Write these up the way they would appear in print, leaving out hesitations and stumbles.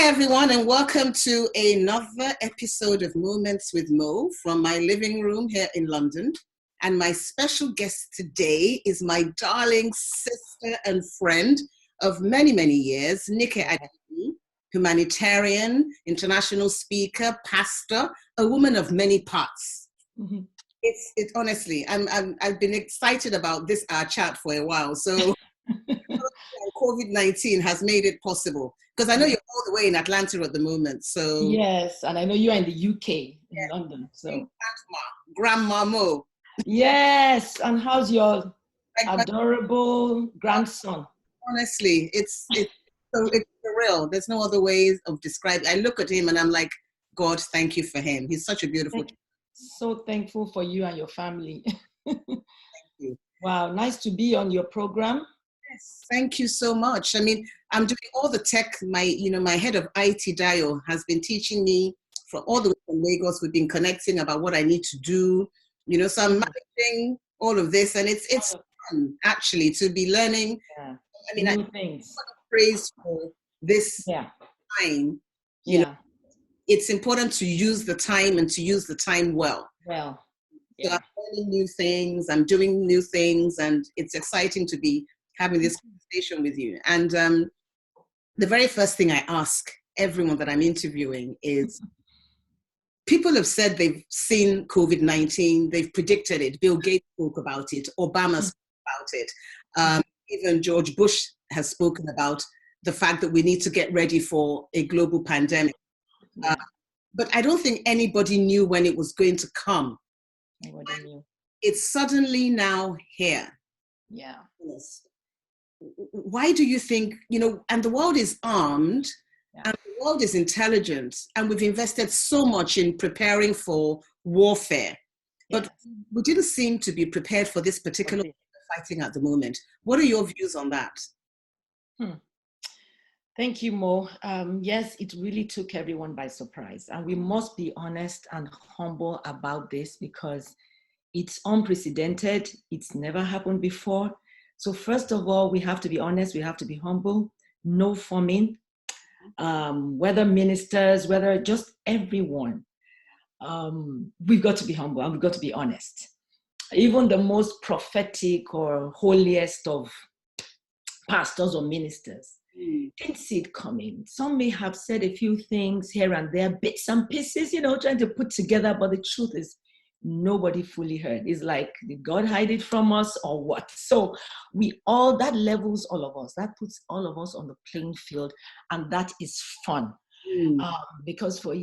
Hi, everyone, and welcome to another episode of Moments with Mo from my living room here in London. And my special guest today is my darling sister and friend of many, many years, Nike Adeyemi, humanitarian, international speaker, pastor, a woman of many parts. Mm-hmm. It's honestly, I've been excited about this chat for a while. So COVID-19 has made it possible, because I know you're all the way in Atlanta at the moment. So yes, and I know you are in the UK, in London. So Grandma Mo. Yes, and how's your adorable grandson? Honestly, it's surreal. There's no other ways of describing. I look at him and I'm like, God, thank you for him. He's such a beautiful. So thankful for you and your family. Thank you. Wow, nice to be on your program. Yes, thank you so much. I mean, I'm doing all the tech. My head of IT, Dio, has been teaching me from all the way from Lagos. We've been connecting about what I need to do. So I'm managing all of this, and it's fun actually to be learning. Yeah. I mean, new things. Praise for this time. You know, it's important to use the time and to use the time well. So I'm learning new things. I'm doing new things, and it's exciting to be having this conversation with you. And the very first thing I ask everyone that I'm interviewing is, people have said they've seen COVID-19, they've predicted it. Bill Gates spoke about it, Obama spoke about it. Even George Bush has spoken about the fact that we need to get ready for a global pandemic. But I don't think anybody knew when it was going to come. Nobody knew. It's suddenly now here. Yeah. Yes. Why do you think, and the world is armed, and the world is intelligent, and we've invested so much in preparing for warfare, but we didn't seem to be prepared for this particular fighting at the moment. What are your views on that? Thank you, Mo. Yes, it really took everyone by surprise, and we must be honest and humble about this because it's unprecedented. It's never happened before. So first of all, we have to be honest, we have to be humble, no forming, whether ministers, whether just everyone. We've got to be humble and we've got to be honest. Even the most prophetic or holiest of pastors or ministers didn't see it coming. Some may have said a few things here and there, bits and pieces, trying to put together, but the truth is, nobody fully heard. It's like, did God hide it from us or what? So that levels all of us. That puts all of us on the playing field, and that is fun. Because for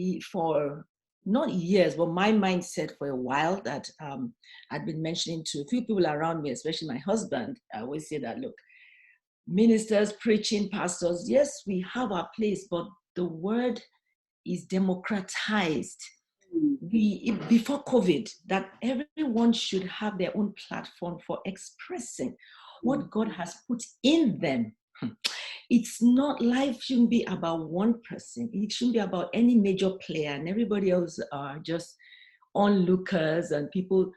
not years, but my mindset for a while that I'd been mentioning to a few people around me, especially my husband, I always say that, look, ministers, preaching, pastors, yes, we have our place, but the word is democratized. Before COVID, that everyone should have their own platform for expressing what God has put in them. It's not, life shouldn't be about one person. It shouldn't be about any major player, and everybody else are just onlookers and people,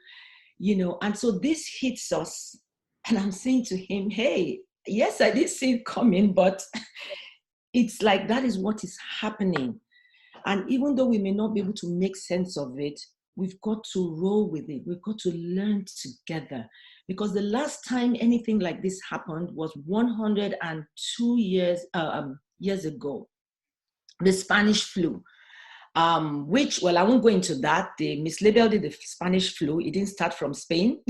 and so this hits us. And I'm saying to him, hey, yes, I did see it coming, but it's like that is what is happening. And even though we may not be able to make sense of it, we've got to roll with it. We've got to learn together. Because the last time anything like this happened was 102 years ago, the Spanish flu, which, well, I won't go into that. They mislabeled it the Spanish flu. It didn't start from Spain.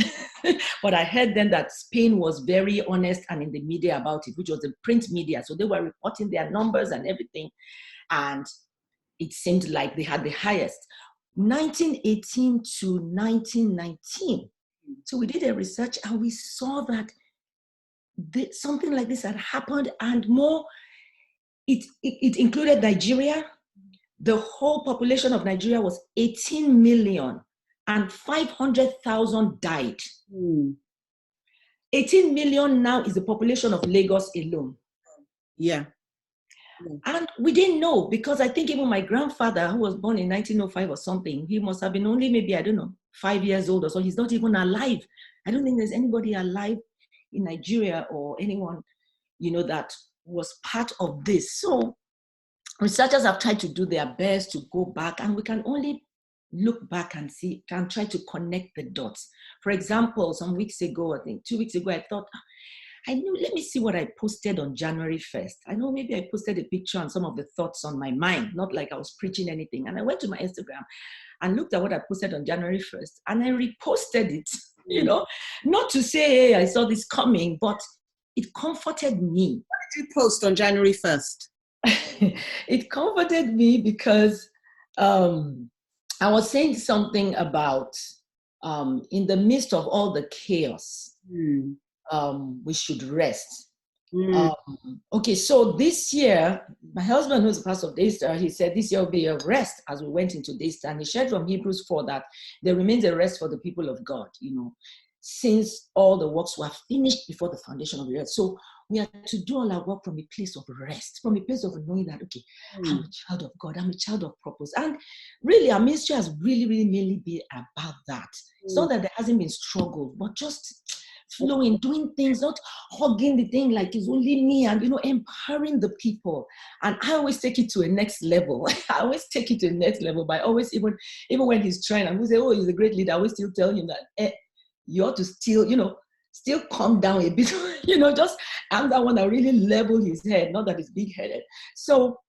But I heard then that Spain was very honest and in the media about it, which was the print media. So they were reporting their numbers and everything. And it seemed like they had the highest. 1918 to 1919. So we did a research and we saw that something like this had happened, and more, it included Nigeria. The whole population of Nigeria was 18 million and 500,000 died. 18 million now is the population of Lagos alone. Yeah. And we didn't know, because I think even my grandfather, who was born in 1905 or something, he must have been only maybe, 5 years old or so. He's not even alive. I don't think there's anybody alive in Nigeria or anyone, that was part of this. So researchers have tried to do their best to go back, and we can only look back and see and try to connect the dots. For example, some weeks ago, I think 2 weeks ago, I thought, let me see what I posted on January 1st. I know maybe I posted a picture on some of the thoughts on my mind, not like I was preaching anything. And I went to my Instagram and looked at what I posted on January 1st, and I reposted it, not to say, hey, I saw this coming, but it comforted me. What did you post on January 1st? It comforted me because I was saying something about in the midst of all the chaos, we should rest. Okay, so this year, my husband, who's a pastor of DStv, he said this year will be a rest as we went into DStv. And he shared from Hebrews 4 that there remains a rest for the people of God, since all the works were finished before the foundation of the earth. So we are to do all our work from a place of rest, from a place of knowing that, okay, I'm a child of God, I'm a child of purpose. And really, our ministry has really, really mainly been about that. It's not that there hasn't been struggle, but just flowing, doing things, not hugging the thing like it's only me, and empowering the people. And I always take it to a next level. I always take it to a next level by always, even when he's trying, and we say, oh, he's a great leader, I always still tell him that you ought to still calm down a bit, just I'm that one that really level his head, not that he's big-headed. So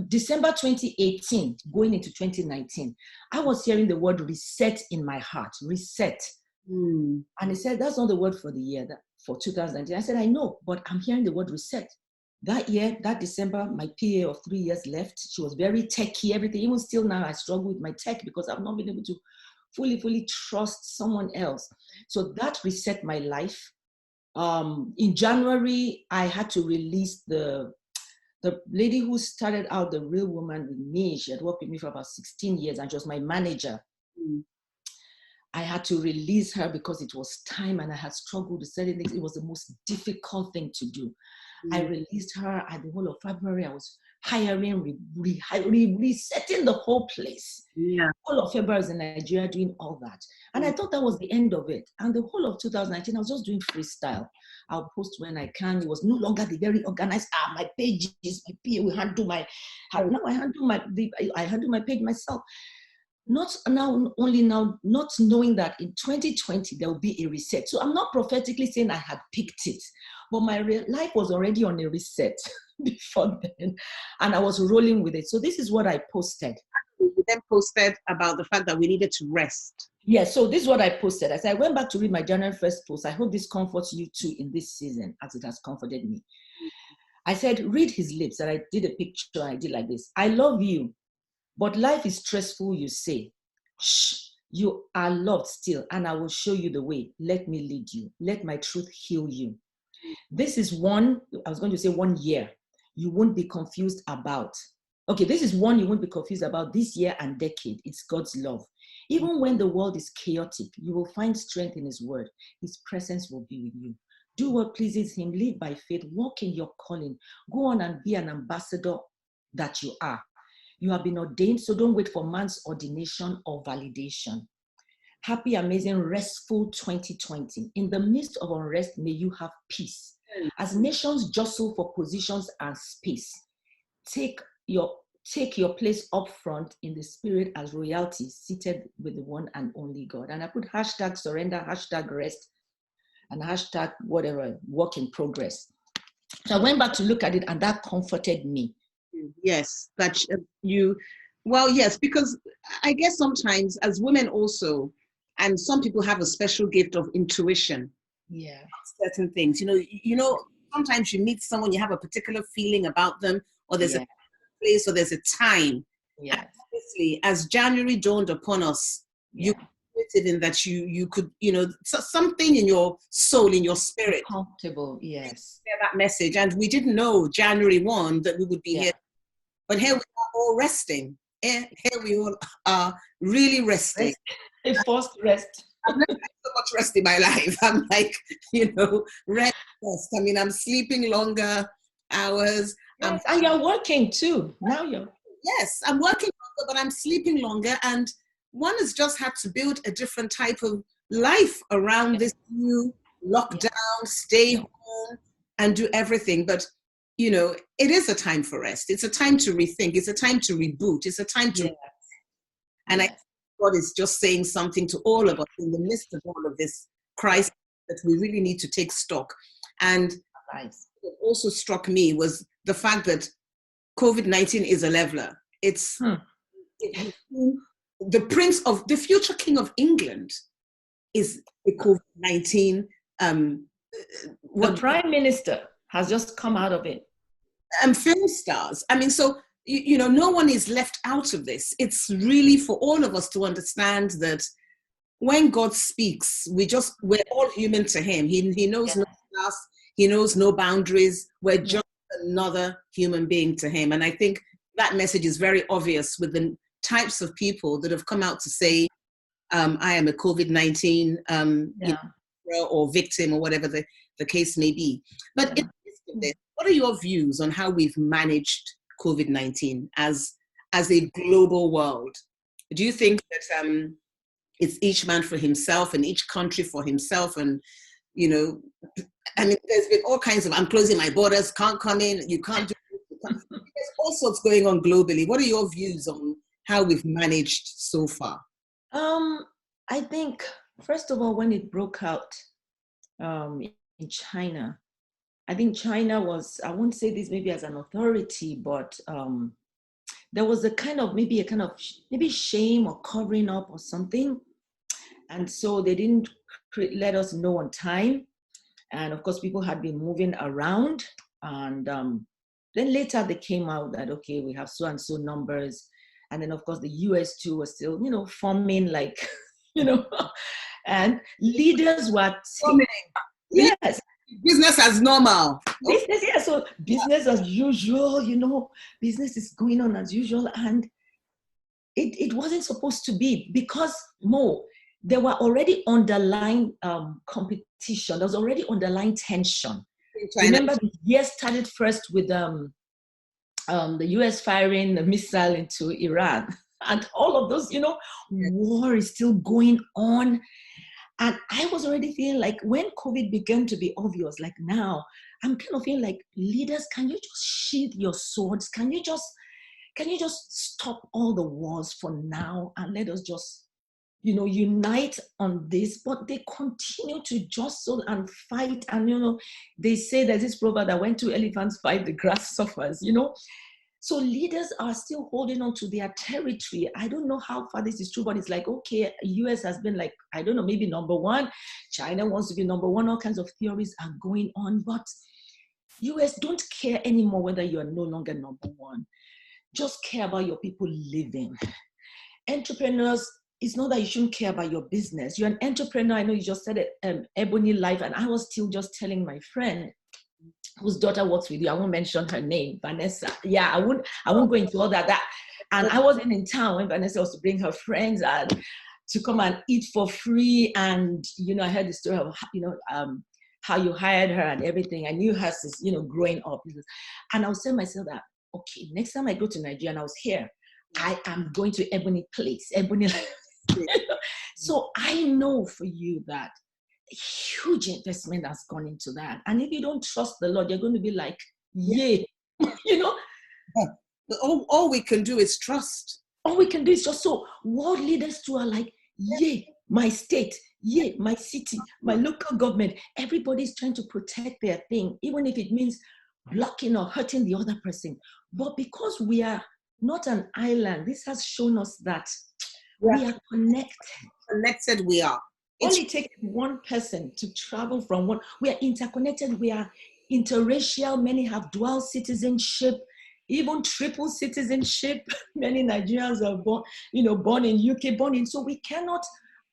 December 2018, going into 2019, I was hearing the word reset in my heart, reset. And he said, that's not the word for the year, for 2019. I said, I know, but I'm hearing the word reset. That year, that December, my PA of 3 years left. She was very techy, everything. Even still now, I struggle with my tech because I've not been able to fully trust someone else. So that reset my life. In January, I had to release the lady who started out the Real Woman with me. She had worked with me for about 16 years, and she was my manager. I had to release her because it was time, and I had struggled with certain things. It was the most difficult thing to do. I released her at the whole of February. I was hiring, resetting the whole place. Whole of February I was in Nigeria doing all that. And I thought that was the end of it. And the whole of 2019, I was just doing freestyle. I'll post when I can. It was no longer the very organized, my pages, my PA will handle my, now I handle my page myself. Not knowing that in 2020, there will be a reset. So I'm not prophetically saying I had picked it, but my life was already on a reset before then, and I was rolling with it. So this is what I posted. You then posted about the fact that we needed to rest. Yeah, so this is what I posted. As I went back to read my January 1st post, I hope this comforts you too in this season, as it has comforted me. I said, read his lips, and I did a picture, I did like this. I love you, but life is stressful, you say. Shh, you are loved still, and I will show you the way. Let me lead you. Let my truth heal you. This is one, I was going to say 1 year, you won't be confused about. Okay, this is one you won't be confused about this year and decade. It's God's love. Even when the world is chaotic, you will find strength in his word. His presence will be with you. Do what pleases him. Live by faith. Walk in your calling. Go on and be an ambassador that you are. You have been ordained, so don't wait for man's ordination or validation. Happy, amazing, restful 2020. In the midst of unrest, may you have peace. As nations jostle for positions and space, take your place up front in the spirit as royalty, seated with the one and only God. And I put hashtag surrender, hashtag rest, and hashtag whatever, work in progress. So I went back to look at it, and that comforted me. Yes, that yes, because I guess sometimes as women also, and some people have a special gift of intuition. Yeah. Certain things, sometimes you meet someone, you have a particular feeling about them, or there's a place, or there's a time. Yes. Obviously, as January dawned upon us, you committed in that you could, something in your soul, in your spirit. Comfortable, yes. Share that message. And we didn't know January 1 that we would be here. But here we are all resting. Here we all are really resting. A forced rest. I've never had so much rest in my life. I'm like, rest. I mean, I'm sleeping longer hours. Yes, and you're working too. Now Yes, I'm working longer, but I'm sleeping longer. And one has just had to build a different type of life around this new lockdown, stay home, and do everything. But you know, it is a time for rest. It's a time to rethink. It's a time to reboot. It's a time to, and I think God is just saying something to all of us in the midst of all of this crisis that we really need to take stock. And what also struck me was the fact that COVID-19 is a leveler. It's the prince of the future king of England is a COVID-19. The prime minister has just come out of it. Film stars. I mean, so, you know, no one is left out of this. It's really for all of us to understand that when God speaks, we're all human to him. He knows no class, he knows no boundaries. We're just another human being to him. And I think that message is very obvious with the types of people that have come out to say, I am a COVID-19 or victim or whatever the case may be. But in addition to this, what are your views on how we've managed COVID-19 as a global world? Do you think that it's each man for himself and each country for himself? And, you know, I mean, there's been all kinds of, I'm closing my borders, can't come in, you can't do it. There's all sorts going on globally. What are your views on how we've managed so far? I think, first of all, when it broke out in China, I think China was, I won't say this maybe as an authority, but there was maybe shame or covering up or something. And so they didn't let us know on time. And of course, people had been moving around. And then later they came out that, okay, we have so and so numbers. And then of course the US too was still, you know, forming like, you know, and leaders were forming. Yes. Business as normal. Business, yeah. So business as usual, you know, business is going on as usual. And it wasn't supposed to be, because there were already underlying competition. There was already underlying tension. Remember, the year started first with the US firing the missile into Iran. And all of those, you know, war is still going on. And I was already feeling like when COVID began to be obvious, like now, I'm kind of feeling like, leaders, can you just sheath your swords? Can you just stop all the wars for now and let us just, you know, unite on this? But they continue to jostle and fight. And, you know, they say there's this proverb that when two elephants fight, the grass suffers, you know. So leaders are still holding on to their territory. I don't know how far this is true, but it's like, okay, US has been like, I don't know, maybe number one. China wants to be number one. All kinds of theories are going on. But US don't care anymore whether you are no longer number one. Just care about your people living. Entrepreneurs, it's not that you shouldn't care about your business. You're an entrepreneur. I know you just said it, EbonyLife, and I was still just telling my friend whose daughter works with you, I won't mention her name, Vanessa. Yeah, I won't go into all that. And I wasn't in town when Vanessa was to bring her friends and to come and eat for free. And, you know, I heard the story of, you know, how you hired her and everything. I knew her since, you know, growing up. And I was telling myself that, okay, next time I go to Nigeria, and I was here, I am going to Ebony Place, Ebony. So I know for you that huge investment has gone into that. And if you don't trust the Lord, you're going to be like, yay, you know? All we can do is trust. All we can do is just, so world leaders too are like, yay, my state, yay, my city, my local government. Everybody's trying to protect their thing, even if it means blocking or hurting the other person. But because we are not an island, this has shown us that we are connected. Connected we are. Only takes one person to travel from one. We are interconnected. We are interracial. Many have dual citizenship, even triple citizenship. Many Nigerians are born in UK, born in. So we cannot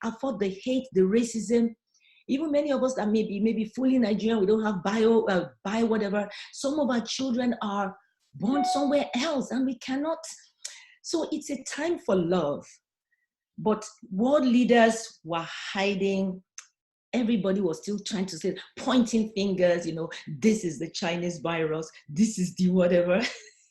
afford the hate, the racism. Even many of us that maybe fully Nigerian, we don't have bio whatever. Some of our children are born somewhere else, and we cannot. So it's a time for love. But world leaders were hiding. Everybody was still trying to say, pointing fingers, you know, this is the Chinese virus, this is the whatever,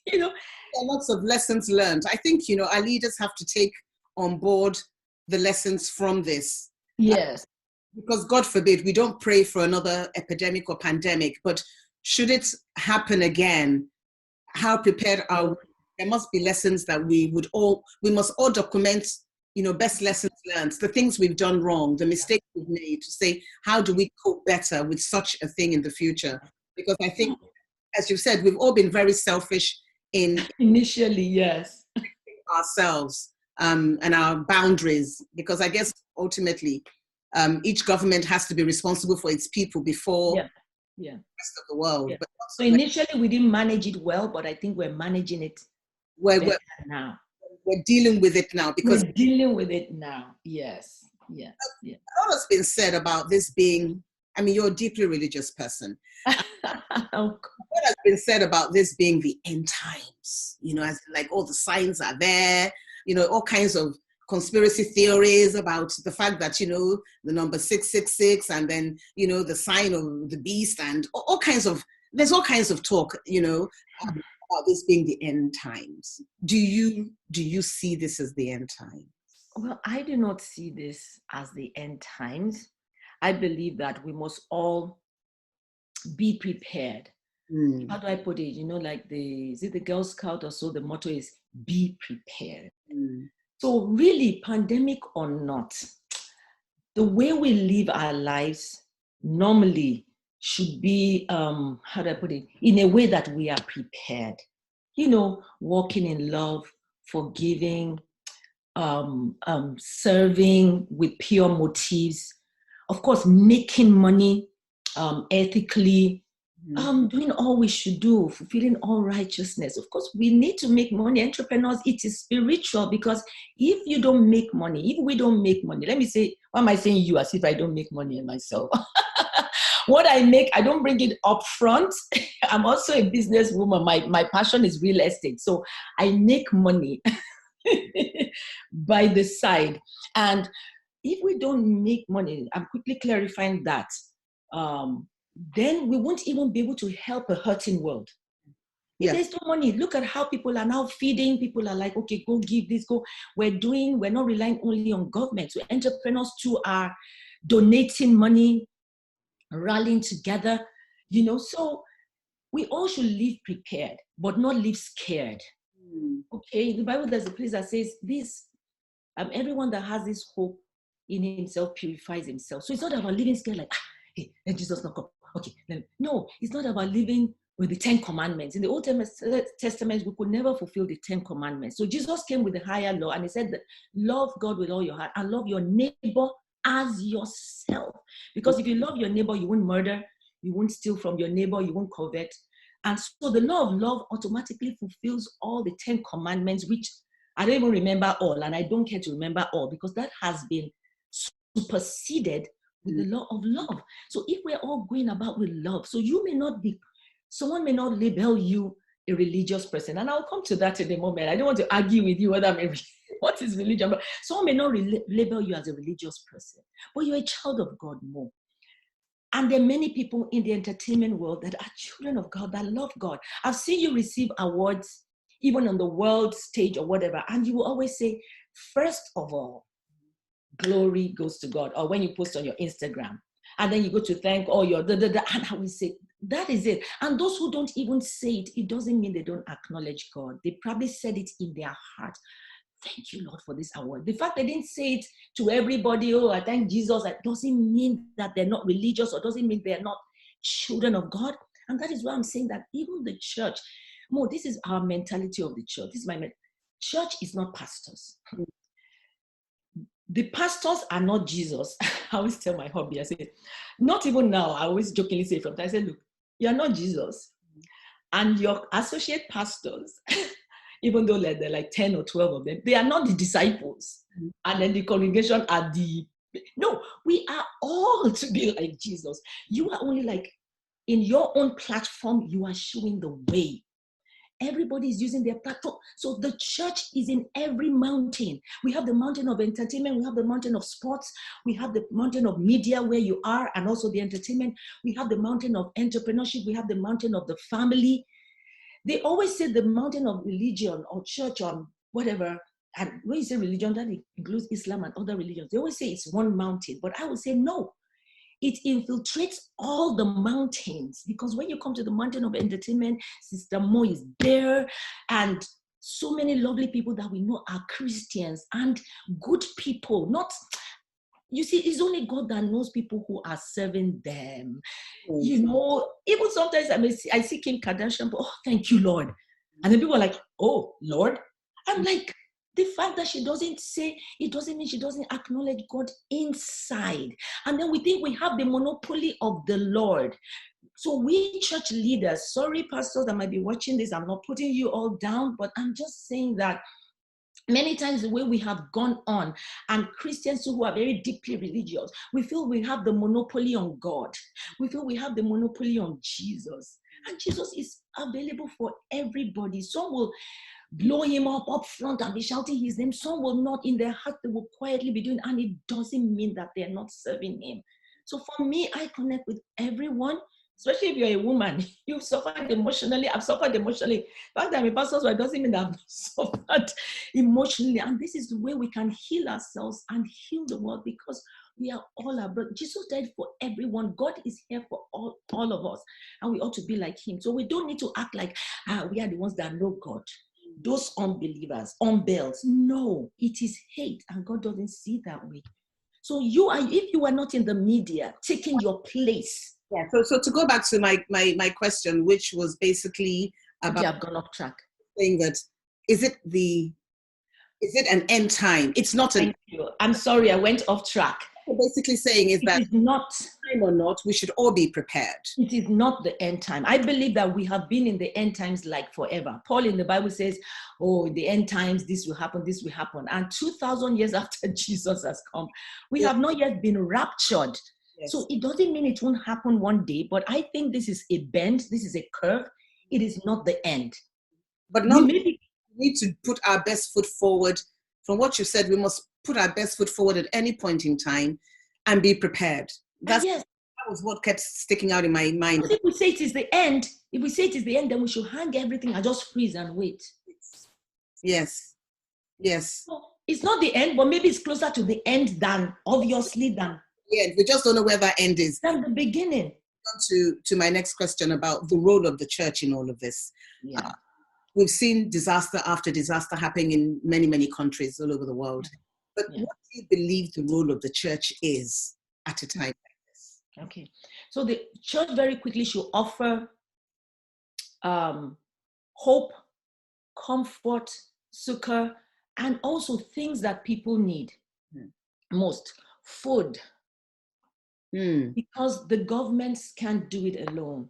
you know. There are lots of lessons learned. I think, you know, our leaders have to take on board the lessons from this. Yes. Because God forbid, we don't pray for another epidemic or pandemic, but should it happen again, how prepared are we? There must be lessons that we must all document, best lessons learned, the things we've done wrong, the mistakes we've made, to say, how do we cope better with such a thing in the future? Because I think, as you said, we've all been very selfish in initially, yes, ourselves and our boundaries, because I guess ultimately each government has to be responsible for its people before the rest of the world. Yeah. But so initially we didn't manage it well, but I think we're managing it better now. We're dealing with it now, because we're dealing with it now. Yes. Yeah. A lot has been said about this being, you're a deeply religious person. What has been said about this being the end times? As like all the signs are there, all kinds of conspiracy theories about the fact that, the number 666 and then, the sign of the beast and there's all kinds of talk, about this being the end times. Do you see this as the end times? Well, I do not see this as the end times. I believe that we must all be prepared. How do I put it? Like is it the Girl Scout or so? The motto is be prepared. So really, pandemic or not, the way we live our lives normally should be, how do I put it? In a way that we are prepared. Walking in love, forgiving, serving with pure motives. Of course, making money ethically, doing all we should do, fulfilling all righteousness. Of course, we need to make money. Entrepreneurs, it is spiritual, because if you don't make money, if we don't make money, let me say, why am I saying you as if I don't make money in myself? What I make, I don't bring it up front. I'm also a businesswoman. My passion is real estate. So I make money by the side. And if we don't make money, I'm quickly clarifying that, then we won't even be able to help a hurting world. If there's no money, look at how people are now feeding. People are like, okay, go give this, go. We're not relying only on government. So entrepreneurs too are donating money, rallying together, so we all should live prepared, but not live scared. Okay, the Bible, there's a place that says this, everyone that has this hope in himself purifies himself. So it's not about living scared, like, hey, let Jesus not come. Okay, no, it's not about living with the 10 commandments. In the Old Testament, we could never fulfill the 10 commandments. So Jesus came with the higher law, and he said that love God with all your heart and love your neighbor as yourself. Because if you love your neighbor, you won't murder, you won't steal from your neighbor, you won't covet. And so the law of love automatically fulfills all the 10 commandments, which I don't even remember all, and I don't care to remember all, because that has been superseded with the law of love. So if we're all going about with love, so someone may not label you a religious person, and I'll come to that in a moment. I don't want to argue with you whether what is religion, but someone may not label you as a religious person, but you're a child of God more. And there are many people in the entertainment world that are children of God, that love God. I've seen you receive awards, even on the world stage or whatever, and you will always say, first of all, glory goes to God. Or when you post on your Instagram, and then you go to thank all your and I will say, that is it. And those who don't even say it, it doesn't mean they don't acknowledge God. They probably said it in their heart. Thank you, Lord, for this award. The fact they didn't say it to everybody, I thank Jesus, that doesn't mean that they're not religious, or doesn't mean they're not children of God. And that is why I'm saying that even the church, this is our mentality of the church. This is my mentality. Church is not pastors. The pastors are not Jesus. I always tell my hubby, I say, not even now, I always jokingly say from time, I say, look, you're not Jesus. And your associate pastors, even though there are like 10 or 12 of them, they are not the disciples. And then the congregation are no, we are all to be like Jesus. You are only like, in your own platform, you are showing the way. Everybody is using their platform. So the church is in every mountain. We have the mountain of entertainment. We have the mountain of sports. We have the mountain of media where you are, and also the entertainment. We have the mountain of entrepreneurship. We have the mountain of the family. They always say the mountain of religion or church or whatever. And when you say religion, that includes Islam and other religions. They always say it's one mountain. But I would say no. it infiltrates all the mountains, because when you come to the mountain of entertainment, Sister Mo is there, and so many lovely people that we know are Christians and good people. Not, you see, it's only God that knows people who are serving them. You know, even sometimes I see Kim Kardashian, but, oh, thank you, Lord. And then people are like, oh, Lord. I'm like, the fact that she doesn't say, it doesn't mean she doesn't acknowledge God inside. And then we think we have the monopoly of the Lord. So we church leaders, sorry, pastors that might be watching this, I'm not putting you all down, but I'm just saying that many times the way we have gone on, and Christians who are very deeply religious, we feel we have the monopoly on God. We feel we have the monopoly on Jesus. And Jesus is available for everybody. Some will blow him up front and be shouting his name. Some will not. In their heart, they will quietly be doing, and it doesn't mean that they're not serving him. So for me, I connect with everyone, especially if you're a woman. You've suffered emotionally. I've suffered emotionally. Back then, I'm a pastor, so it doesn't mean that I've suffered emotionally. And this is the way we can heal ourselves and heal the world, because we are all our brothers. Jesus died for everyone. God is here for all of us, and we ought to be like him. So we don't need to act like we are the ones that know God. Those unbelievers, unbells. No, it is hate, and God doesn't see that way. So if you are not in the media, taking your place. Yeah. So to go back to my question, which was basically about, I've gone off track. Saying that, is it an end time? It's not Thank you. I'm sorry, I went off track. Basically saying is that, it is not time or not, we should all be prepared. It is not the end time. I believe that we have been in the end times like forever. Paul in the Bible says, oh, in the end times, this will happen, this will happen. And 2,000 years after Jesus has come, we have not yet been raptured. Yes. So it doesn't mean it won't happen one day, but I think this is a bend, this is a curve. It is not the end. But we need to put our best foot forward. From what you said, we must put our best foot forward at any point in time and be prepared. That was what kept sticking out in my mind. If we say it is the end, then we should hang everything and just freeze and wait. Yes. So it's not the end, but maybe it's closer to the end than. Yeah, we just don't know where that end is. Than the beginning. To my next question about the role of the church in all of this. Yeah. We've seen disaster after disaster happening in many, many countries all over the world. But what do you believe the role of the church is at a time like this? Okay. So the church very quickly should offer hope, comfort, succor, and also things that people need most. Food. Because the governments can't do it alone.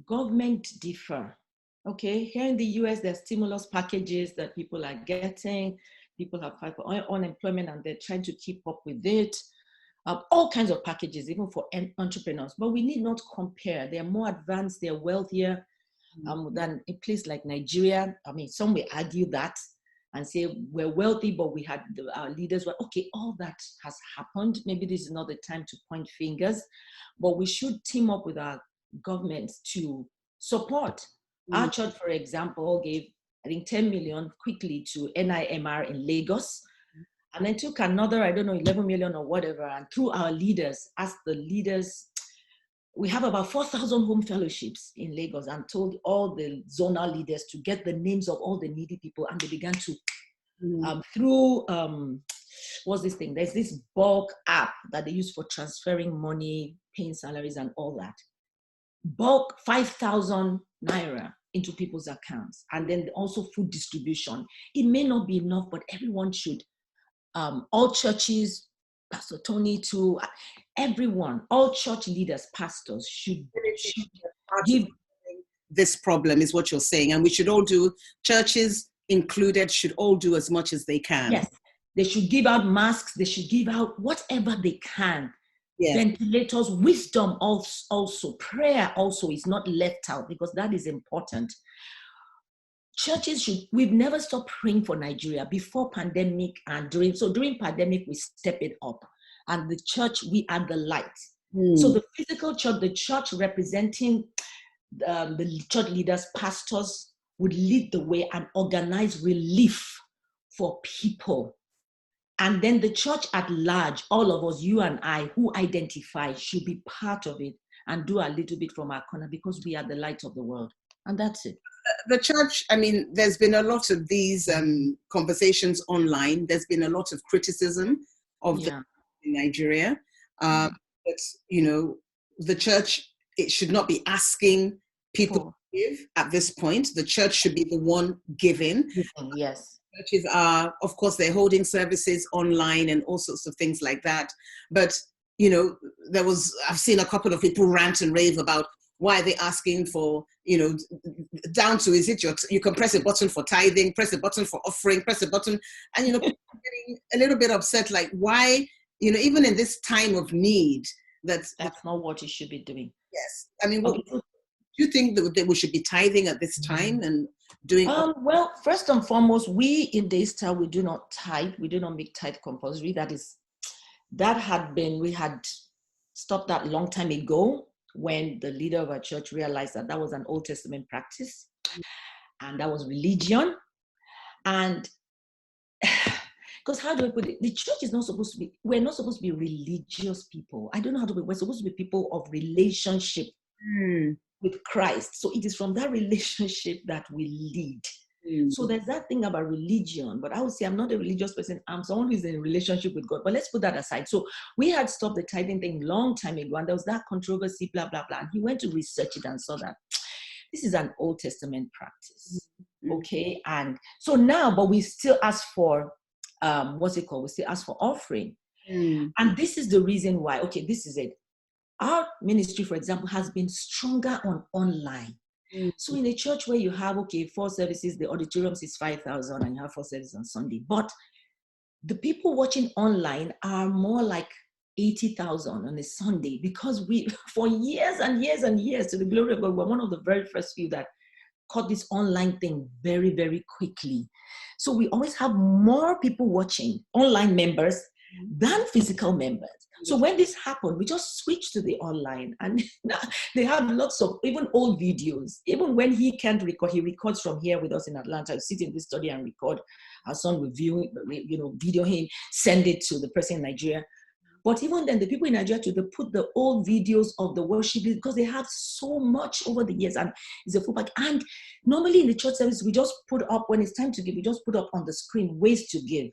Government differ. Okay, here in the US, there's stimulus packages that people are getting. People have filed for unemployment and they're trying to keep up with it. All kinds of packages, even for entrepreneurs. But we need not compare. They're more advanced, they're wealthier than a place like Nigeria. I mean, some may argue that and say we're wealthy, but our leaders were, okay, all that has happened. Maybe this is not the time to point fingers, but we should team up with our governments to support. Our church, for example, gave, I think, 10 million quickly to NIMR in Lagos, and then took another, 11 million or whatever, and through our leaders, asked the leaders, we have about 4,000 home fellowships in Lagos, and told all the zonal leaders to get the names of all the needy people, and they began to, through, what's this thing? There's this bulk app that they use for transferring money, paying salaries and all that. Bulk 5,000 naira into people's accounts, and then also food distribution. It may not be enough, but everyone should, all churches, Pastor Tony too, everyone, all church leaders, pastors should give. This problem is what you're saying, and we should all do, churches included, should all do as much as they can. Yes, they should give out masks, they should give out whatever they can. Yes. Ventilators, wisdom also, prayer also is not left out, because that is important. Churches we've never stopped praying for Nigeria before pandemic and during pandemic, we step it up. And the church, we are the light. So the physical church, the church representing the church leaders, pastors, would lead the way and organize relief for people. And then the church at large, all of us, you and I, who identify, should be part of it and do a little bit from our corner, because we are the light of the world. And that's it. The church, I mean, there's been a lot of these conversations online. There's been a lot of criticism of the in Nigeria. But, you know, the church, it should not be asking people to give at this point. The church should be the one giving. Yes. Churches are, of course, they're holding services online and all sorts of things like that. But, you know, I've seen a couple of people rant and rave about why are they asking for, you know, down to, is it you can press a button for tithing, press a button for offering, press a button, and, you know, people are getting a little bit upset, like why, you know, even in this time of need, that's not what you should be doing. Yes. I mean, do you think that we should be tithing at this time and doing? Well, first and foremost, we in DStv, we do not tithe. We do not make tithe compulsory. We had stopped that long time ago, when the leader of our church realized that was an Old Testament practice, and that was religion. And because how do I put it? The church is not supposed to be, we're not supposed to be religious people. I don't know how to put it. We're supposed to be people of relationship with Christ. So it is from that relationship that we lead. So there's that thing about religion, but I would say I'm not a religious person. I'm someone who's in a relationship with God. But let's put that aside. So we had stopped the tithing thing long time ago, and there was that controversy, blah, blah, blah. And he went to research it and saw that this is an Old Testament practice. Okay. And so now, but we still ask for, we still ask for offering. And this is the reason why, okay, this is it. Our ministry, for example, has been stronger on online. So in a church where you have, 4 services, the auditorium is 5,000 and you have 4 services on Sunday. But the people watching online are more like 80,000 on a Sunday, because we, for years and years and years, to the glory of God, we're one of the very first few that caught this online thing very, very quickly. So we always have more people watching, online members, than physical members. So when this happened, we just switched to the online, and they have lots of even old videos. Even when he can't record, he records from here with us in Atlanta. I sit in this studio and record. Our son will view, video him, send it to the person in Nigeria. But even then, the people in Nigeria too, they put the old videos of the worship, because they have so much over the years, and it's a full pack. And normally in the church service, we just put up, when it's time to give, we just put up on the screen ways to give.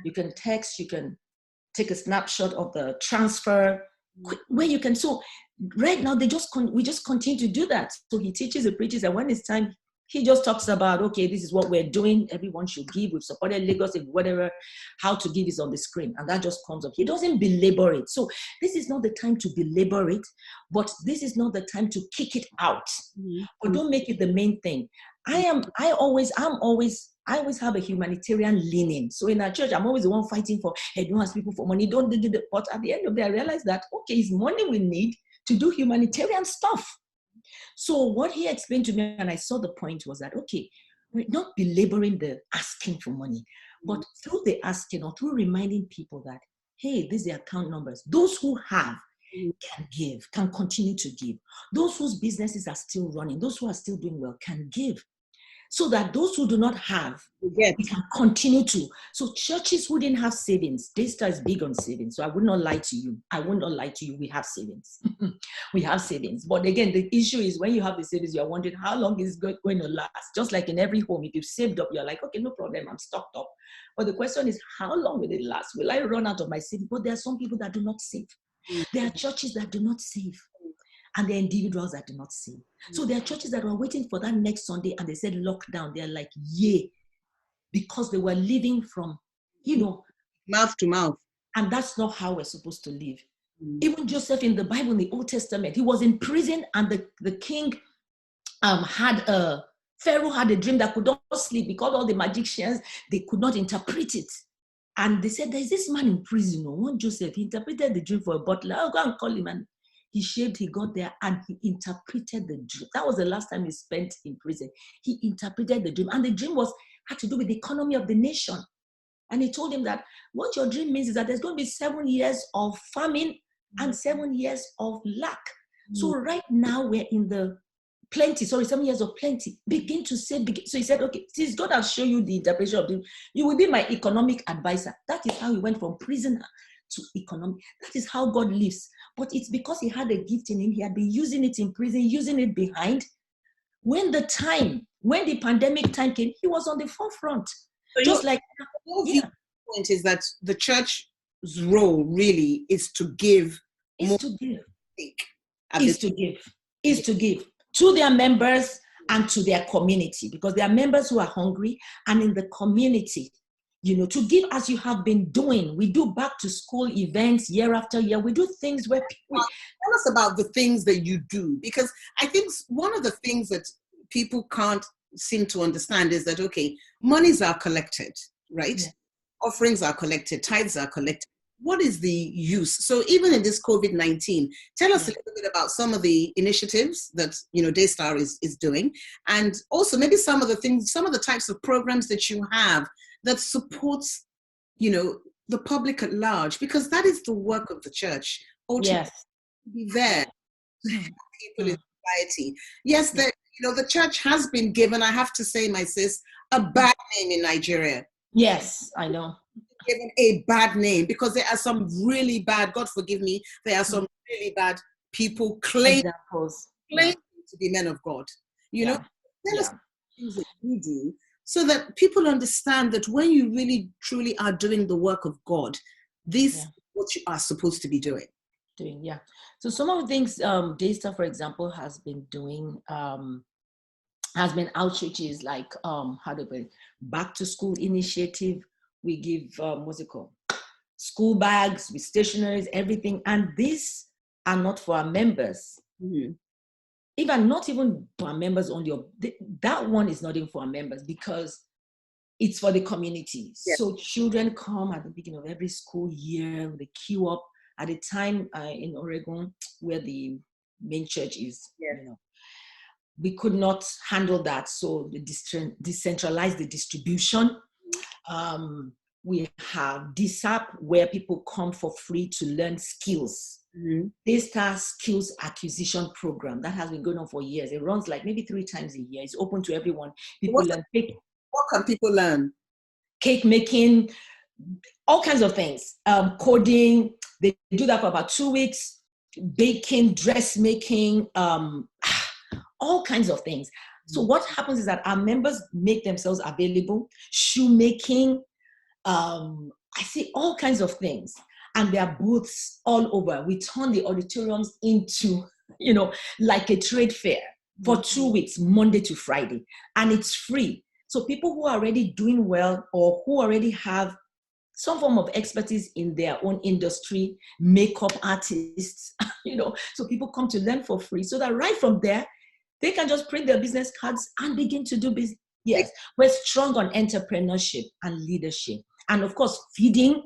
You can text, you can take a snapshot of the transfer, where you can. So right now, we just continue to do that. So he teaches and preaches, and when it's time, he just talks about, okay, this is what we're doing. Everyone should give. We've supported Lagos, if whatever, how to give is on the screen. And that just comes up. He doesn't belabor it. So this is not the time to belabor it, but this is not the time to kick it out. But don't make it the main thing. I always have a humanitarian leaning. So in our church, I'm always the one fighting for, hey, don't ask people for money, don't do. But at the end of the day, I realized that, okay, it's money we need to do humanitarian stuff. So what he explained to me, and I saw the point, was that, okay, we're not belaboring the asking for money, but through the asking, or through reminding people that, hey, these are account numbers. Those who have can give, can continue to give. Those whose businesses are still running, those who are still doing well can give. So that those who do not have, we can continue to. So churches who didn't have savings, DStv is big on savings. So I would not lie to you. We have savings. We have savings. But again, the issue is when you have the savings, you're wondering how long is it going to last? Just like in every home, if you've saved up, you're like, okay, no problem, I'm stocked up. But the question is, how long will it last? Will I run out of my savings? But there are some people that do not save. There are churches that do not save. And there are individuals that do not save. So there are churches that were waiting for that next Sunday, and they said lockdown. They're like, yay, because they were living from, mouth to mouth. And that's not how we're supposed to live. Even Joseph in the Bible, in the Old Testament, he was in prison, and the king Pharaoh had a dream that could not sleep, because all the magicians, they could not interpret it. And they said, there's this man in prison, one Joseph, he interpreted the dream for a butler. I'll go and call him. And he shaved, he got there, and he interpreted the dream. That was the last time he spent in prison. He interpreted the dream. And the dream had to do with the economy of the nation. And he told him that what your dream means is that there's going to be 7 years of famine and 7 years of lack. So right now we're in the plenty, sorry, 7 years of plenty. Begin to save. So he said, okay, since God has shown you the interpretation of the, you will be my economic advisor. That is how he went from prisoner to economic. That is how God lives. But it's because he had a gift in him. He had been using it in prison, using it behind. When the pandemic time came, he was on the forefront. So Just like, your point is that the church's role really is to give. Is to give to their members and to their community, because there are members who are hungry, and in the community, to give as you have been doing. We do back to school events year after year. We do things where people... Tell us about the things that you do, because I think one of the things that people can't seem to understand is that, okay, monies are collected, right? Yeah. Offerings are collected, tithes are collected. What is the use? So even in this COVID-19, tell us a little bit about some of the initiatives that, DStar is doing, and also maybe some of the types of programs that you have that supports, the public at large, because that is the work of the church. Yes. To be there to help people in society. Yes, the church has been given, I have to say, my sis, a bad name in Nigeria. Yes, I know. Given a bad name because there are some really bad, God forgive me, there are some really bad people claim to be men of God. Tell us things that you do so that people understand that when you really truly are doing the work of God, this is what you are supposed to be doing. So some of the things DStv, for example, has been doing has been outreaches like back to school initiative. We give school bags with stationaries, everything, and these are not for our members. Mm-hmm. Not even for our members only. That one is not even for our members because it's for the community. Yes. So children come at the beginning of every school year. They queue up at a time in Oregon where the main church is. Yes. We could not handle that, so they decentralized the distribution. We have DSAP where people come for free to learn skills. Mm-hmm. DStar Skills Acquisition Program that has been going on for years. It runs like maybe 3 times a year. It's open to everyone. What can people learn? Cake making, all kinds of things. Coding. They do that for about 2 weeks. Baking, dressmaking, all kinds of things. So what happens is that our members make themselves available. Shoemaking. I see all kinds of things, and there are booths all over. We turn the auditoriums into, like a trade fair for 2 weeks, Monday to Friday, and it's free. So people who are already doing well or who already have some form of expertise in their own industry, makeup artists, so people come to learn for free so that right from there, they can just print their business cards and begin to do business. Yes, we're strong on entrepreneurship and leadership. And of course, feeding,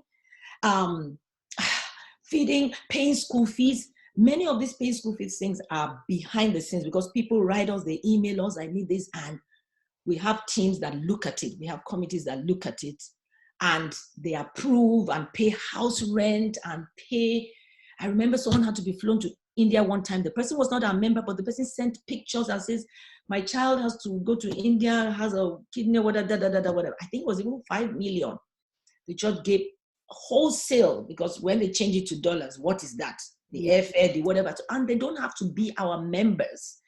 paying school fees. Many of these paying school fees things are behind the scenes because people write us, they email us, I need this. And we have teams that look at it. We have committees that look at it and they approve and pay house rent and pay. I remember someone had to be flown to India one time. The person was not a member, but the person sent pictures and says, my child has to go to India, has a kidney, whatever. I think it was even 5 million. The church gave wholesale because when they change it to dollars, what is that? The airfare, the whatever. And they don't have to be our members.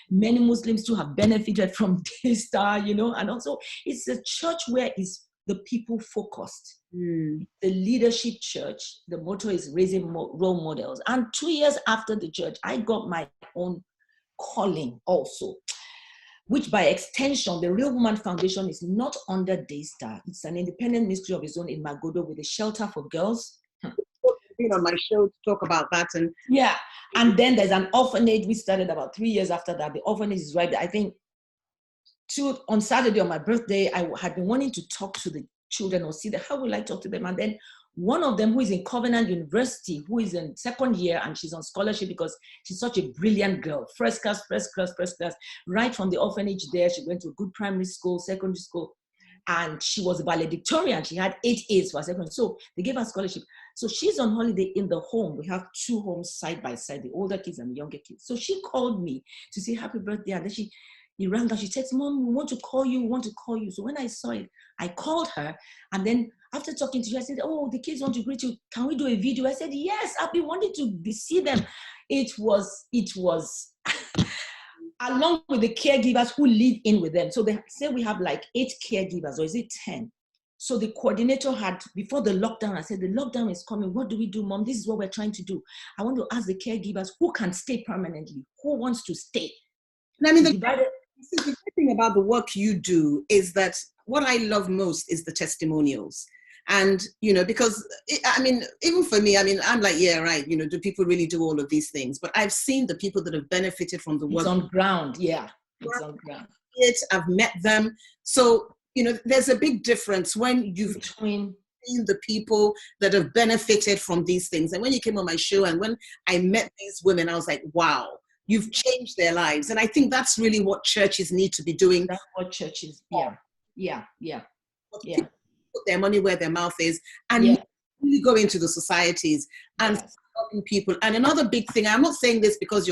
Many Muslims too have benefited from DStar, and also it's a church where it's the people focused. The leadership church, the motto is raising role models. And 2 years after the church, I got my own calling also, which by extension, the Real Woman Foundation is not under DStar. It's an independent ministry of its own in Magodo with a shelter for girls. Been on my show to talk about that. And then there's an orphanage. We started about 3 years after that. The orphanage is right there. I think on Saturday on my birthday, I had been wanting to talk to the children or see how will I talk to them. And then one of them who is in Covenant University, who is in 2nd year and she's on scholarship because she's such a brilliant girl, first class, right from the orphanage there. She went to a good primary school, secondary school. And she was a valedictorian. She had 8 A's for her secondary. So they gave her scholarship. So she's on holiday in the home. We have 2 homes side by side, the older kids and the younger kids. So she called me to say happy birthday. And then he rang down. She texted, Mom, we want to call you. We want to call you. So when I saw it, I called her. And then after talking to her, I said, oh, the kids want to greet you. Can we do a video? I said, yes, I've been wanting to see them. It was along with the caregivers who live in with them. So they say we have like 8 caregivers, or is it 10? So the coordinator had, before the lockdown, I said, the lockdown is coming. What do we do, Mom? This is what we're trying to do. I want to ask the caregivers who can stay permanently, who wants to stay. And I mean, the great thing about the work you do is that what I love most is the testimonials. And, you know, because, I mean, even for me, I mean, I'm like, yeah, right, you know, do people really do all of these things? But I've seen the people that have benefited from the work. It's on ground, yeah. It's on ground. I've met them. So, you know, there's a big difference when you've seen the people that have benefited from these things. And when you came on my show and when I met these women, I was like, wow, you've changed their lives. And I think that's really what churches need to be doing. That's what churches, yeah. Put their money where their mouth is and really go into the societies and helping people. And another big thing, I'm not saying this because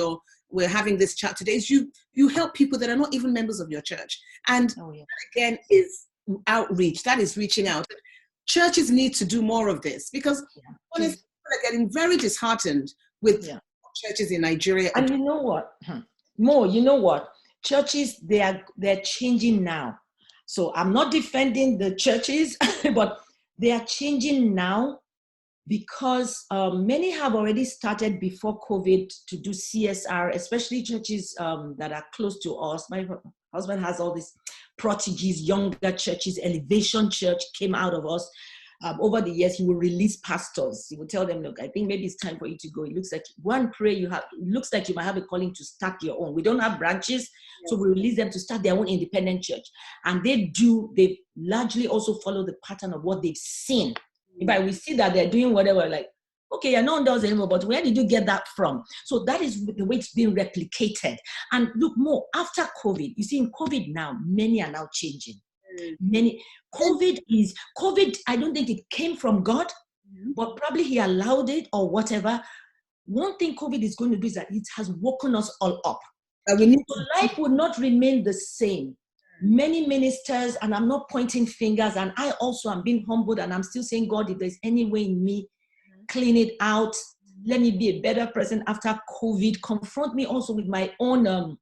we're having this chat today, is you help people that are not even members of your church. And again, is outreach. That is reaching out. Churches need to do more of this because honestly, people are getting very disheartened with churches in Nigeria. And you know what? Mo, you know what? Churches, they're changing now. So I'm not defending the churches, but they are changing now because many have already started before COVID to do CSR, especially churches that are close to us. My husband has all these prodigies, younger churches. Elevation Church came out of us. Over the years, he will release pastors. He will tell them, look, I think maybe it's time for you to go. It looks like one prayer it looks like you might have a calling to start your own. We don't have branches, so we release them to start their own independent church. And they largely also follow the pattern of what they've seen. In fact, we see that they're doing whatever, like, okay, you're not does anymore, but where did you get that from? So that is the way it's being replicated. And look, more after COVID, you see in COVID now, many are now changing. COVID, I don't think it came from God, but probably he allowed it or whatever. One thing COVID is going to do is that it has woken us all up. Life would not remain the same. Many ministers, and I'm not pointing fingers, and I also am being humbled, and I'm still saying, God, if there's any way in me, clean it out. Let me be a better person after COVID. Confront me also with my own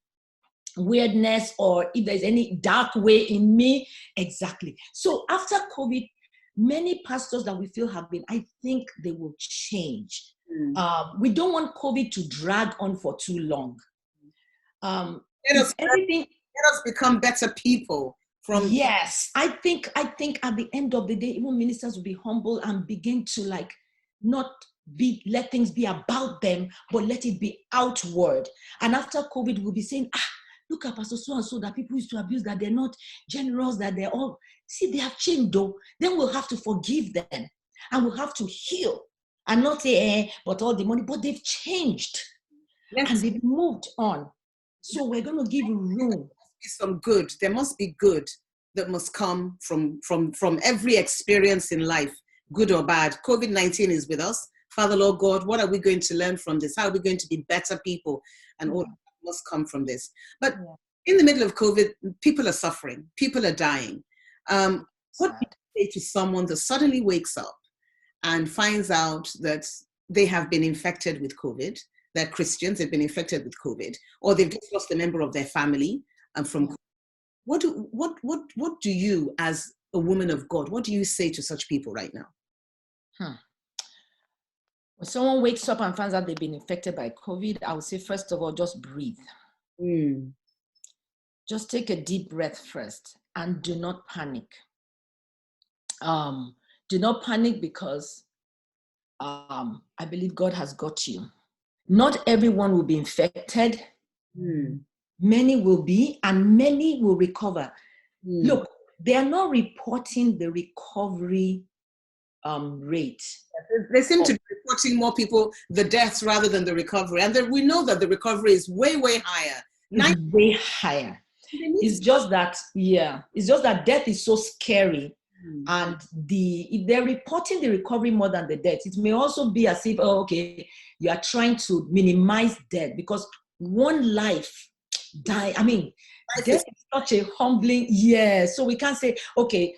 weirdness, or if there's any dark way in me. Exactly. So after COVID, many pastors that we feel have been, I think they will change. We don't want COVID to drag on for too long. Let us become better people. Yes, I think at the end of the day, even ministers will be humble and begin to not let things be about them, but let it be outward. And after COVID, we'll be saying, look at Pastor so-and-so that people used to abuse, that they're not generous, that they're all, see, they have changed though. Then we'll have to forgive them and we'll have to heal and not say, but all the money, but they've changed and they've moved on. So we're going to give room. There must be good that must come from every experience in life, good or bad. COVID-19 is with us. Father, Lord God, what are we going to learn from this? How are we going to be better people? And all must come from this. But in the middle of COVID, people are suffering. People are dying. What do you say to someone that suddenly wakes up and finds out that they have been infected with COVID? They're Christians, they've been infected with COVID, or they've just lost a member of their family from COVID. What do you, as a woman of God, what do you say to such people right now? When someone wakes up and finds out they've been infected by COVID, I would say, first of all, just breathe. Just take a deep breath first and do not panic. Do not panic because I believe God has got you. Not everyone will be infected. Many will be, and many will recover. Look, they are not reporting the recovery rate. They seem to be reporting more people, the deaths rather than the recovery. And we know that the recovery is way, way higher. Way higher. It's just that, it's just that death is so scary. And if they're reporting the recovery more than the death, it may also be as if, oh, okay, you are trying to minimize death because one life die. I mean, death is such a humbling, so we can't say, okay,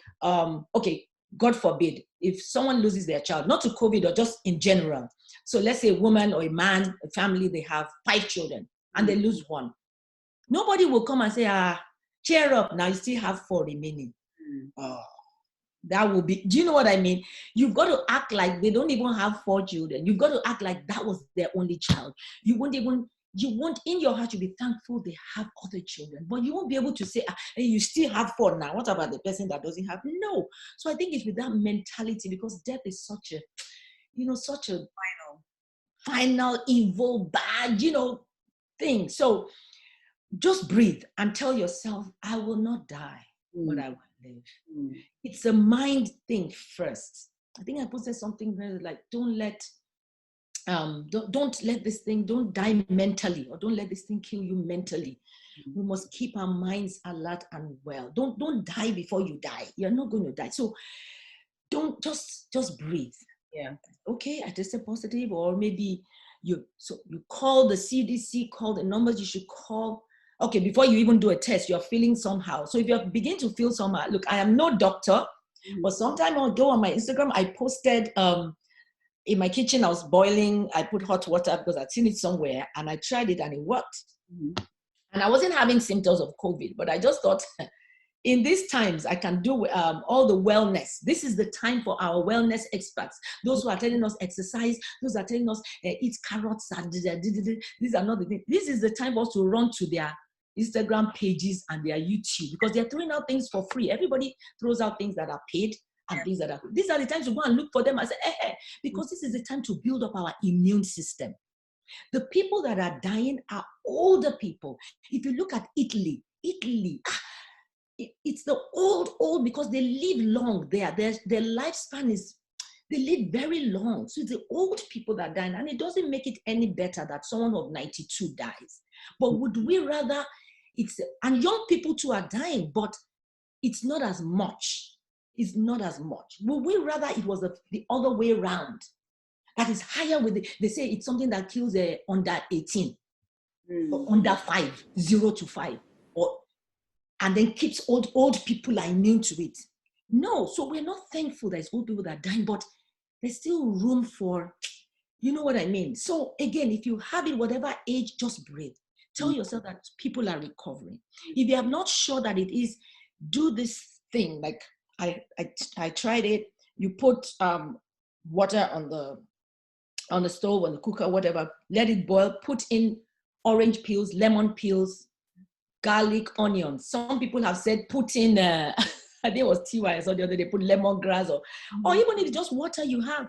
God forbid, if someone loses their child, not to COVID or just in general. So let's say a woman or a man, a family, they have 5 children and they lose one. Nobody will come and say, cheer up, now you still have 4 remaining. That will be, do you know what I mean? You've got to act like they don't even have 4 children. You've got to act like that was their only child. You won't in your heart, you'll be thankful they have other children, but you won't be able to say, hey, you still have 4 now. What about the person that doesn't have? No. So I think it's with that mentality, because death is such a final evil, bad, thing. So just breathe and tell yourself, I will not die, but I will live. It's a mind thing first. I think I posted something very like, don't let this thing, don't die mentally, or don't let this thing kill you mentally. We must keep our minds alert and well. Don't die before you die. You're not going to die. So don't just breathe. Okay, I tested positive, or maybe you call the CDC, call the numbers you should call. Okay, before you even do a test, you're feeling somehow. So if you begin to feel somehow, look, I am no doctor, but sometime I'll go on my Instagram. I posted in my kitchen, I was boiling, I put hot water because I'd seen it somewhere, and I tried it and it worked. And I wasn't having symptoms of COVID, but I just thought, in these times, I can do all the wellness. This is the time for our wellness experts. Those who are telling us exercise, those are telling us eat carrots, and these are not the things. This is the time for us to run to their Instagram pages and their YouTube, because they're throwing out things for free. Everybody throws out things that are paid and things that are free. These are the times to go and look for them and say, because this is the time to build up our immune system. The people that are dying are older people. If you look at Italy, it's the old because they live long there. Their lifespan is, they live very long. So it's the old people that die, and it doesn't make it any better that someone of 92 dies. But would we rather, and young people too are dying, but it's not as much. It's not as much. Would we rather it was the other way around? That is higher they say it's something that kills under 18, or under 5, 0 to 5, and then keeps old people are immune to it. No, so we're not thankful there's old people that are dying, but there's still room for, you know what I mean? So again, if you have it, whatever age, just breathe. Tell yourself that people are recovering. If you are not sure that it is, do this thing. Like I tried it. You put water on the stove, on the cooker, whatever, let it boil, put in orange peels, lemon peels, garlic, onions. Some people have said put in, I think it was TY, I saw the other day, put lemongrass, or even if it's just water you have.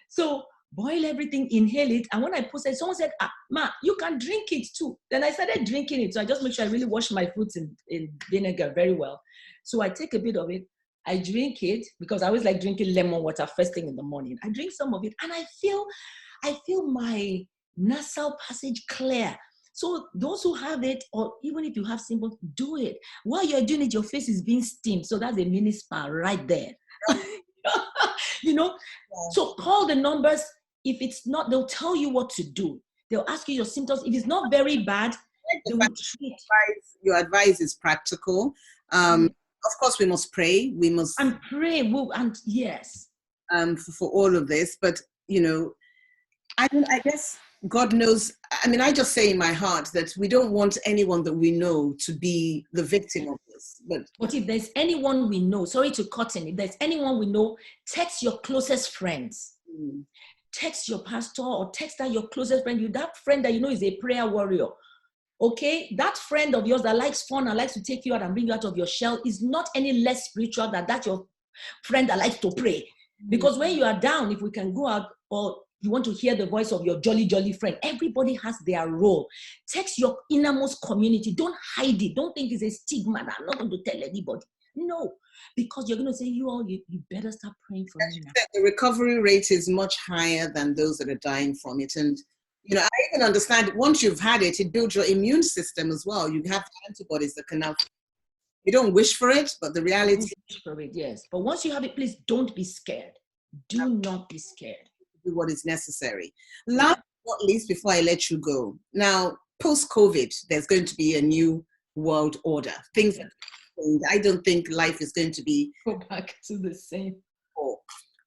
So boil everything, inhale it. And when I posted, someone said, Ma, you can drink it too. Then I started drinking it. So I just make sure I really wash my fruits in vinegar very well. So I take a bit of it, I drink it, because I always like drinking lemon water first thing in the morning. I drink some of it, and I feel my nasal passage clear. So those who have it, or even if you have symptoms, do it. While you're doing it, your face is being steamed. So that's a mini spa right there. So call the numbers. If it's not, they'll tell you what to do. They'll ask you your symptoms. If it's not very bad, they will treat. Your advice is practical. Of course, we must pray. We must pray. And yes. For all of this, but I guess God knows. I mean, I just say in my heart that we don't want anyone that we know to be the victim of this. But if there's anyone we know, sorry to cut in, if there's anyone we know, text your closest friends. Text your pastor, or text your closest friend. That friend that you know is a prayer warrior. Okay, that friend of yours that likes fun and likes to take you out and bring you out of your shell is not any less spiritual than that your friend that likes to pray. Because when you are down, if we can go out, or you want to hear the voice of your jolly friend, everybody has their role. Text your innermost community. Don't hide it. Don't think it's a stigma that I'm not going to tell anybody. No, because you're going to say, you better start praying for me now. The recovery rate is much higher than those that are dying from it. And You know, I even understand once you've had it, it builds your immune system as well. You have antibodies that can now, you don't wish for it, but the reality wish for it, yes. But once you have it, please don't be scared. Do not be scared. do what is necessary. Last but not least, before I let you go, now post-COVID, there's going to be a new world order. Things are changed. I don't think life is going to be go back to the same.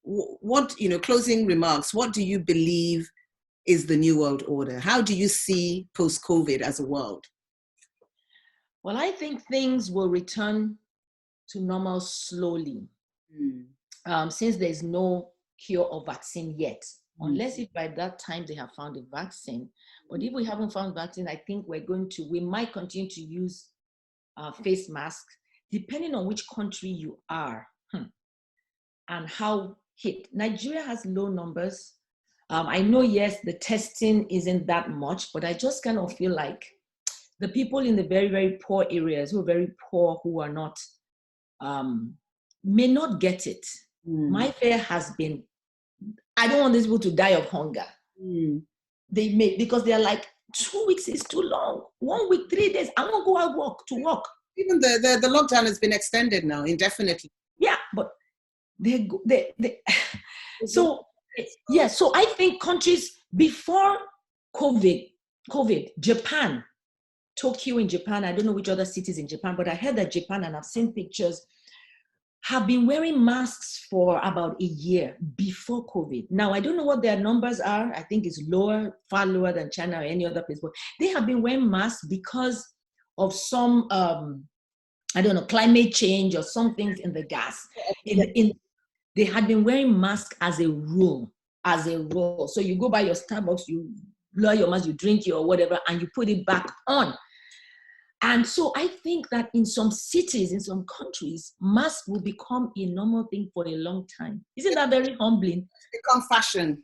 What, you know, closing remarks, what do you believe is the new world order? How do you see post-COVID as a world? Well, I think things will return to normal slowly. Since there's no cure or vaccine yet, unless if by that time they have found a vaccine. But if we haven't found vaccine, I think we might continue to use face masks, depending on which country you are and how hit. Nigeria has low numbers. I know, yes, the testing isn't that much, but I just kind of feel like the people in the very, very poor areas who are very poor, who are not, may not get it. My fear has been, I don't want these people to die of hunger. They may, because they're like, 2 weeks is too long. 1 week, 3 days, I won't go out to work. Even the lockdown has been extended now indefinitely. Yeah, but so I think countries before COVID, Japan, Tokyo in Japan, I don't know which other cities in Japan, but I heard that Japan, and I've seen pictures, have been wearing masks for about a year before COVID. Now, I don't know what their numbers are. I think it's lower, far lower than China or any other place, but they have been wearing masks because of some, I don't know, climate change or some things in the gas. They had been wearing masks as a rule. So you go by your Starbucks, you blow your mask, you drink it or whatever, and you put it back on. And so I think that in some cities, in some countries, masks will become a normal thing for a long time. Isn't that very humbling? Become fashion.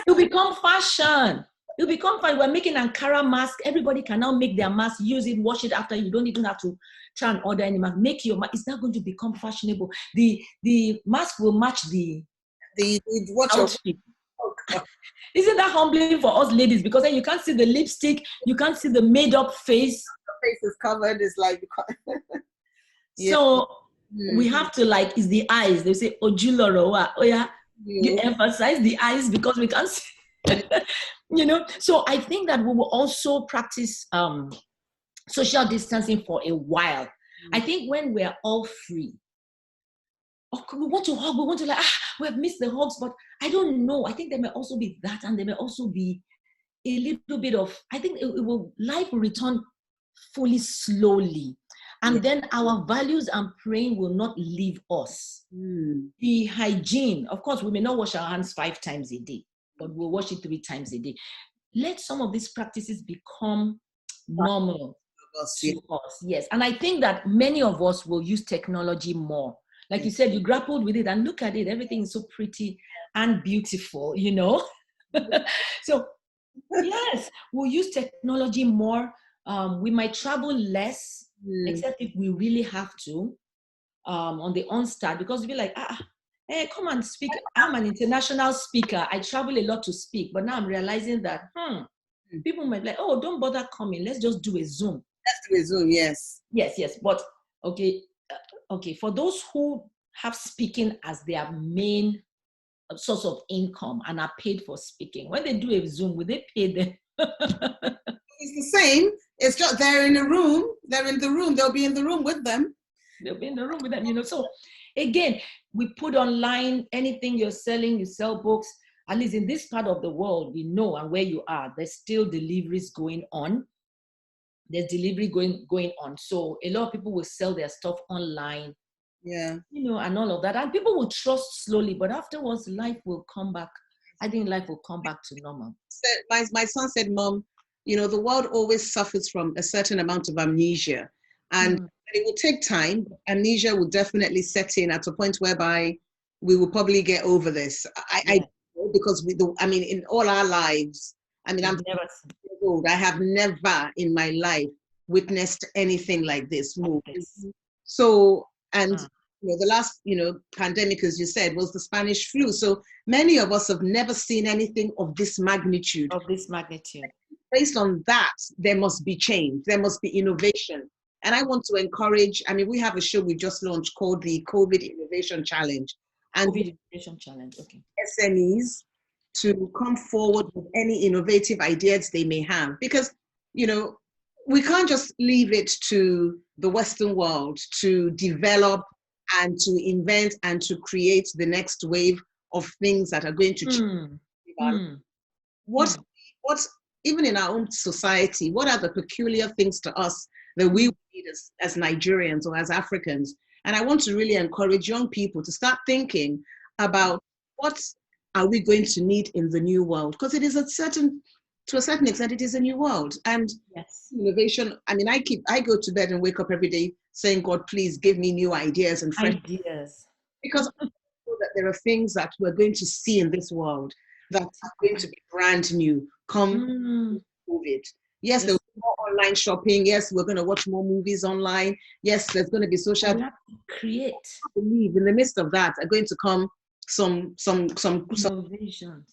It'll become fashion. It'll become fine. We're making Ankara mask. Everybody can now make their mask, use it, wash it after. You don't even have to try and order any mask. Make your mask. It's not going to become fashionable. The mask will match the outfit. Isn't that humbling for us ladies? Because then you can't see the lipstick, you can't see the made-up face. The face is covered. It's like yeah. So we have to, like, it's the eyes. They say ojulorowa. Oh yeah, you emphasize the eyes because we can't see. You know, so I think that we will also practice social distancing for a while. I think when we're all free, we want to hug, we want to like, we have missed the hugs, but I don't know. I think there may also be that, and there may also be a little bit of, I think life will return fully slowly. And then our values and praying will not leave us. The hygiene, of course, we may not wash our hands 5 times a day, but we'll wash it 3 times a day. Let some of these practices become normal to us. Yes. And I think that many of us will use technology more. Like you said, you grappled with it, and look at it. Everything is so pretty and beautiful, you know? So, yes, we'll use technology more. We might travel less, except if we really have to, on the onstart, because we'll be like, hey, come and speak. I'm an international speaker. I travel a lot to speak, but now I'm realizing that, people might be like, oh, don't bother coming. Let's just do a Zoom. Let's do a Zoom, yes. Yes. But, okay, for those who have speaking as their main source of income and are paid for speaking, when they do a Zoom, will they pay them? It's the same. It's just they're in the room. They'll be in the room with them. They'll be in the room with them, you know. So again, we put online anything you're selling, you sell books. At least in this part of the world, we know, and where you are, there's still deliveries going on. There's delivery going on. So a lot of people will sell their stuff online. Yeah. You know, and all of that. And people will trust slowly, but afterwards, life will come back. I think life will come back to normal. My son said, Mom, you know, the world always suffers from a certain amount of amnesia. And it will take time. Amnesia will definitely set in at a point whereby we will probably get over this. Because in all our lives, I'm old. I have never in my life witnessed anything like this move. So, and the last, pandemic, as you said, was the Spanish flu. So many of us have never seen anything of this magnitude. Based on that, there must be change. There must be innovation. And I want to encourage, we have a show we just launched called the COVID Innovation Challenge. And COVID Innovation Challenge, okay. SMEs to come forward with any innovative ideas they may have. Because, we can't just leave it to the Western world to develop and to invent and to create the next wave of things that are going to change. What, even in our own society, what are the peculiar things to us that we need as Nigerians or as Africans? And I want to really encourage young people to start thinking about what are we going to need in the new world? Because it is to a certain extent, it is a new world. And innovation, I go to bed and wake up every day saying, God, please give me new ideas and fresh ideas. Because I know that there are things that we're going to see in this world that are going to be brand new come COVID. Yes, there will be more online shopping. Yes, we're going to watch more movies online. Yes, there's going to be social. We have to create. I believe in the midst of that are going to come some innovation.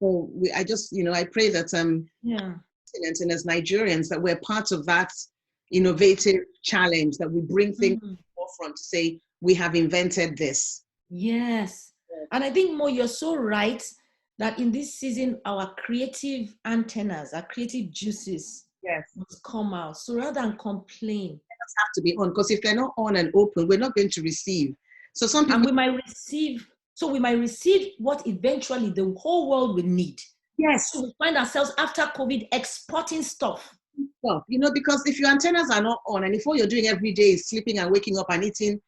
So I pray that and as Nigerians that we're part of that innovative challenge, that we bring things to the forefront to say we have invented this. Yes, and I think Mo, you're so right that in this season our creative antennas, our creative juices, must come out. So rather than complain, they just have to be on, because if they're not on and open, we're not going to receive. So some people, and we might receive what eventually the whole world will need. Yes. So we find ourselves after COVID exporting stuff. Because if your antennas are not on, and if all you're doing every day is sleeping and waking up and eating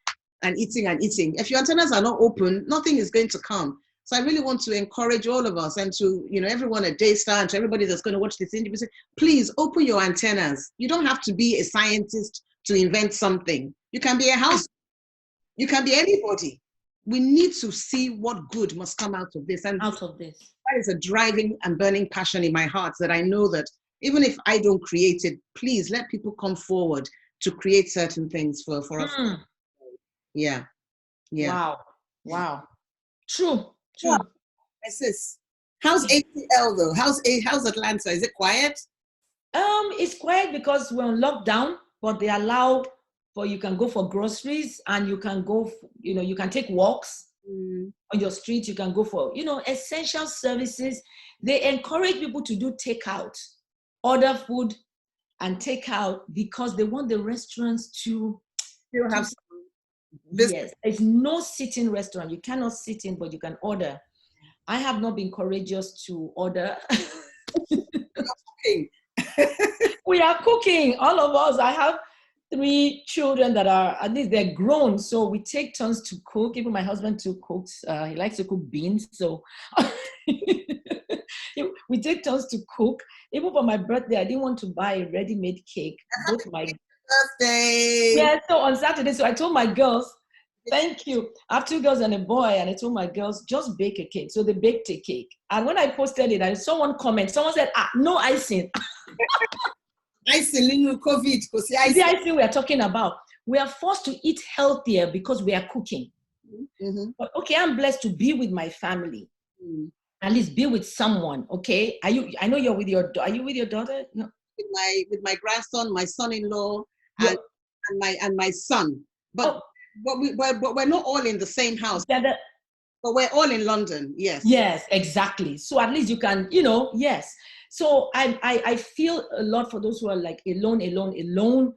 and eating and eating, if your antennas are not open, nothing is going to come. So I really want to encourage all of us and to, everyone at DStv and to everybody that's going to watch this interview, please open your antennas. You don't have to be a scientist to invent something. You can be a house. You can be anybody. We need to see what good must come out of this. And that is a driving and burning passion in my heart, that I know that even if I don't create it, please let people come forward to create certain things for us. Yeah. Wow. True. Yeah. Sis, how's ATL though? How's Atlanta? Is it quiet? It's quiet because we're on lockdown, but they allow you can go for groceries, and you can go, you can take walks on your street. You can go for, essential services. They encourage people to do takeout, order food and take out, because they want the restaurants to still have yes, there's no sitting restaurant. You cannot sit in, but you can order. I have not been courageous to order. We are cooking, all of us. I have 3 children that are, at least they're grown, so we take turns to cook. Even my husband too cooks. He likes to cook beans, so we take turns to cook. Even for my birthday, I didn't want to buy a ready-made cake. Both my birthday. Yeah, so on Saturday, so I told my girls, thank you. I have 2 girls and a boy, and I told my girls, just bake a cake. So they baked a cake. And when I posted it, I saw one comment. Someone said, no icing. Icing, COVID. The icing we are talking about. We are forced to eat healthier because we are cooking. But okay, I'm blessed to be with my family. At least be with someone, okay? I know you're with your daughter. Are you with your daughter? No. With my grandson, my son-in-law, and my son. But we're not all in the same house. But we're all in London, yes. Yes, exactly. So at least you can, yes. So I feel a lot for those who are like alone.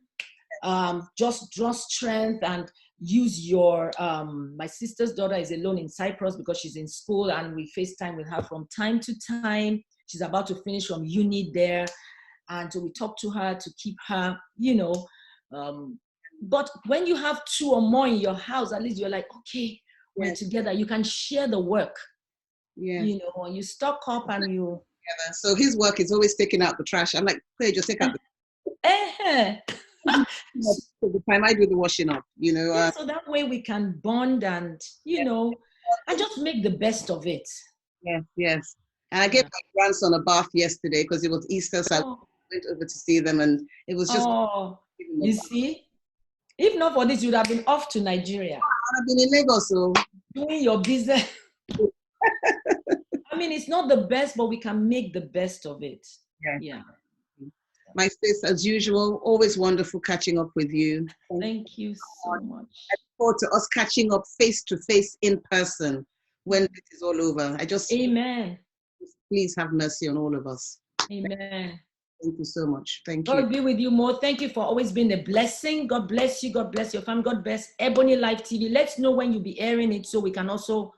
Just draw strength and use your, my sister's daughter is alone in Cyprus because she's in school, and we FaceTime with her from time to time. She's about to finish from uni there. And so we talk to her to keep her, but when you have 2 or more in your house, at least you're like, okay, we're together. You can share the work. Yeah. You stock up and you. So his work is always taking out the trash. I'm like, hey, just take out the the time I do the washing up, so that way we can bond and, and just make the best of it. Yes. And I gave my grandson a bath yesterday because it was Easter, so I went over to see them, and it was just. You see? If not for this, you would have been off to Nigeria. I've been in Lagos, so doing your business. I mean, it's not the best, but we can make the best of it. Yeah. My sis, as usual, always wonderful catching up with you. Thank you so much. I look forward to us catching up face to face in person when this is all over. Amen. Please have mercy on all of us. Amen. Thank you so much. Thank you. God be with you more. Thank you for always being a blessing. God bless you. God bless your family. God bless EbonyLife TV. Let's know when you'll be airing it so we can also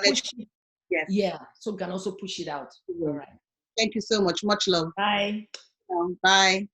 push it. Yes. Yeah, so we can also push it out. All right. Thank you so much. Much love. Bye. Bye.